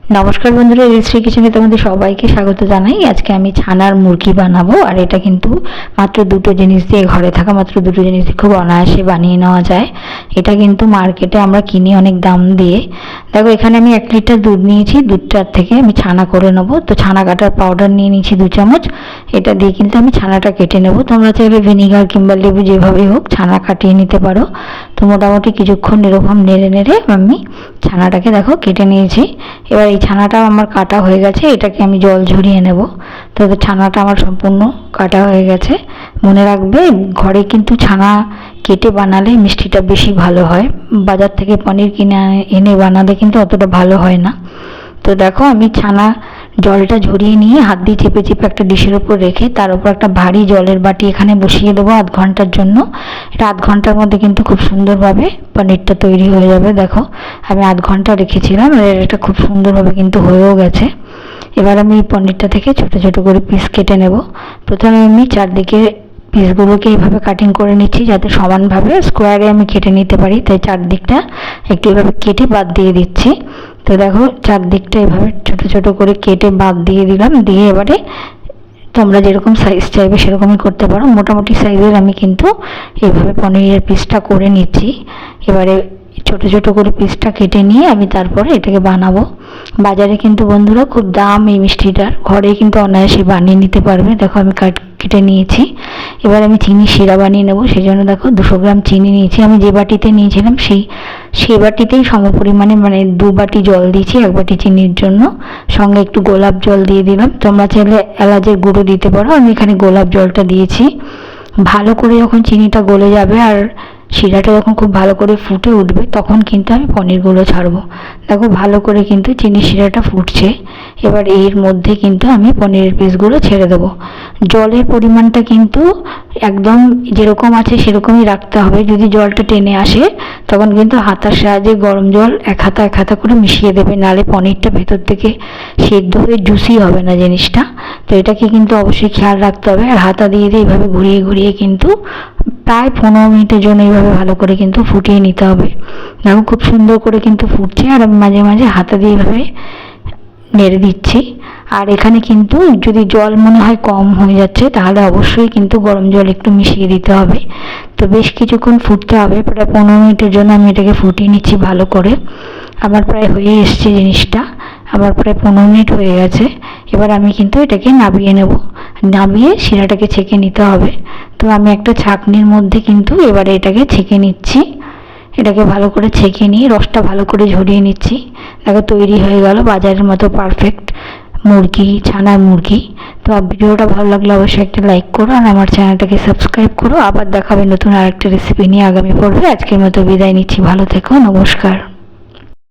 নমস্কার বন্ধুরা, রিশ্রী কিচেনে তোমাদের সবাইকে স্বাগত জানাই। আজকে আমি ছানার মুরগি বানাবো, আর এটা কিন্তু মাত্র দুটো জিনিস দিয়ে, ঘরে থাকা মাত্র দুটো জিনিস দিয়ে খুব অনায়াসে বানিয়ে নেওয়া যায়। এটা কিন্তু মার্কেটে আমরা কিনি অনেক দাম দিয়ে। দেখো, এখানে আমি 1 লিটার দুধ নিয়েছি, দুধটার থেকে আমি ছানা করে নেবো। তো ছানা কাটার পাউডার নিয়ে নিয়েছি 2 চামচ। এটা দিয়ে কিন্তু আমি ছানাটা কেটে নেবো। তোমরা চাইলে ভিনিগার কিংবা লেবু যেভাবেই হোক ছানা কাটিয়ে নিতে পারো। তো মোটামুটি কিছুক্ষণ এরকম নেড়ে নেড়ে আমি ছানাটাকে দেখো কেটে নিয়েছি। এবার এই ছানাটাও আমার কাটা হয়ে গেছে, এটাকে আমি জল ঝরিয়ে নেব। তো ছানাটা আমার সম্পূর্ণ কাটা হয়ে গেছে। মনে রাখবে, ঘরে কিন্তু ছানা কেটে বানালে মিষ্টিটা বেশি ভালো হয়। বাজার থেকে পনির কিনে এনে বানালে কিন্তু অতটা ভালো হয় না। তো দেখো, আমি ছানা জলটা ঝরিয়ে নিয়ে হাত দিয়ে চেপে চেপে একটা ডিশের ওপর রেখে তার উপর একটা ভারী জলের বাটি এখানে বসিয়ে দেবো 1/2 ঘন্টার জন্য। এটা 1/2 ঘন্টার মধ্যে কিন্তু খুব সুন্দরভাবে পনিরটা তৈরি হয়ে যাবে। দেখো, আমি 1/2 ঘন্টা রেখেছিলাম, আর এটা খুব সুন্দরভাবে কিন্তু হয়েও গেছে। এবার আমি এই পনিরটা থেকে ছোট ছোট করে পিস কেটে নেব। প্রথমে আমি চারদিকে পিসগুলোকে এইভাবে কাটিং করে নিচ্ছি, যাতে সমানভাবে স্কোয়ারে আমি কেটে নিতে পারি। তাই চারদিকটা একটু এভাবে কেটে বাদ দিয়ে দিচ্ছি। তো দেখো, চারদিকটা এভাবে ছোট ছোট করে কেটে বাদ দিয়ে দিলাম। দিয়ে এবারে তোমরা যেরকম সাইজ চাইবে সেরকমই করতে পারো। মোটামুটি সাইজের আমি কিন্তু এইভাবে পনিরের পিসটা করে নিচ্ছি। এবারে ছোট ছোট করে পিসটা কেটে নিয়ে আমি তারপরে এটাকে বানাবো। বাজারে কিন্তু বন্ধুরা খুব দাম এই মিষ্টিটার, ঘরে কিন্তু অনায়াসে বানিয়ে নিতে পারবে। দেখো, আমি কেটে নিয়েছি। এবার আমি চিনি শিরা বানিয়ে নেবো। সেই জন্য দেখো 200 গ্রাম চিনি নিয়েছি। আমি যে বাটিতে নিয়েছিলাম সেই বাটিতেই সমপরিমাণে, মানে 2 বাটি জল দিয়েছি 1 বাটি চিনির জন্য। সঙ্গে একটু গোলাপ জল দিয়ে দিলাম। তোমরা চাইলে এলাচের গুঁড়ো দিতে পারো, আমি এখানে গোলাপ জলটা দিয়েছি। ভালো করে যখন চিনিটা গলে যাবে আর শিরাটা যখন খুব ভালো করে ফুটে উঠবে, তখন কিন্তু আমি পনিরগুলো ছাড়বো। দেখো, ভালো করে কিন্তু চিনি শিরাটা ফুটছে। এবার এর মধ্যে কিন্তু আমি পনিরের পিসগুলো ছেড়ে দেবো। জলের পরিমাণটা কিন্তু একদম যেরকম আছে সেরকমই রাখতে হবে। যদি জলটা টেনে আসে তখন কিন্তু হাতার সাহায্যে গরম জল এক হাতা করে মিশিয়ে দেবে, নাহলে পনিরটা ভেতর থেকে সেদ্ধ হয়ে জুসি হবে না জিনিসটা। তো এটাকে কিন্তু অবশ্যই খেয়াল রাখতে হবে। আর হাতা দিয়ে এইভাবে ঘুরিয়ে ঘুরিয়ে কিন্তু প্রায় 15 মিনিটের জন্য এইভাবে ভালো করে কিন্তু ফুটিয়ে নিতে হবে। দেখো, খুব সুন্দর করে কিন্তু ফুটছে, আর আমি মাঝে মাঝে হাতা দিয়ে এইভাবে নেড়ে দিচ্ছি। আর এখানে কিন্তু যদি জল মনে হয় কম হয়ে যাচ্ছে, তাহলে অবশ্যই কিন্তু গরম জল একটু মিশিয়ে দিতে হবে। তো বেশ কিছুক্ষণ ফুটতে হবে, প্রায় 15 মিনিটের জন্য আমি এটাকে ফুটিয়ে নিচ্ছি ভালো করে। আমার প্রায় হয়ে এসছে জিনিসটা, আমার প্রায় 15 মিনিট হয়ে গেছে। এবার আমি কিন্তু এটাকে নামিয়ে নেব। নামিয়ে শিরাটাকে ছেঁকে নিতে হবে। তো আমি একটা ছাঁকনির মধ্যে কিন্তু এবারে এটাকে ছেঁকে নিচ্ছি। এটাকে ভালো করে ছেঁকে নিয়ে রসটা ভালো করে ঝরিয়ে নিচ্ছি। দেখো, তৈরি হয়ে গেল বাজারের মতো পারফেক্ট মুরগি, ছানার মুরগি। তো ভিডিওটা ভালো লাগলে অবশ্যই একটা লাইক করো, আর আমার চ্যানেলটাকে সাবস্ক্রাইব করো। আবার দেখাবে নতুন আরেকটা রেসিপি নিয়ে আগামী পর্বে। আজকের মতো বিদায় নিচ্ছি, ভালো থেকো, নমস্কার।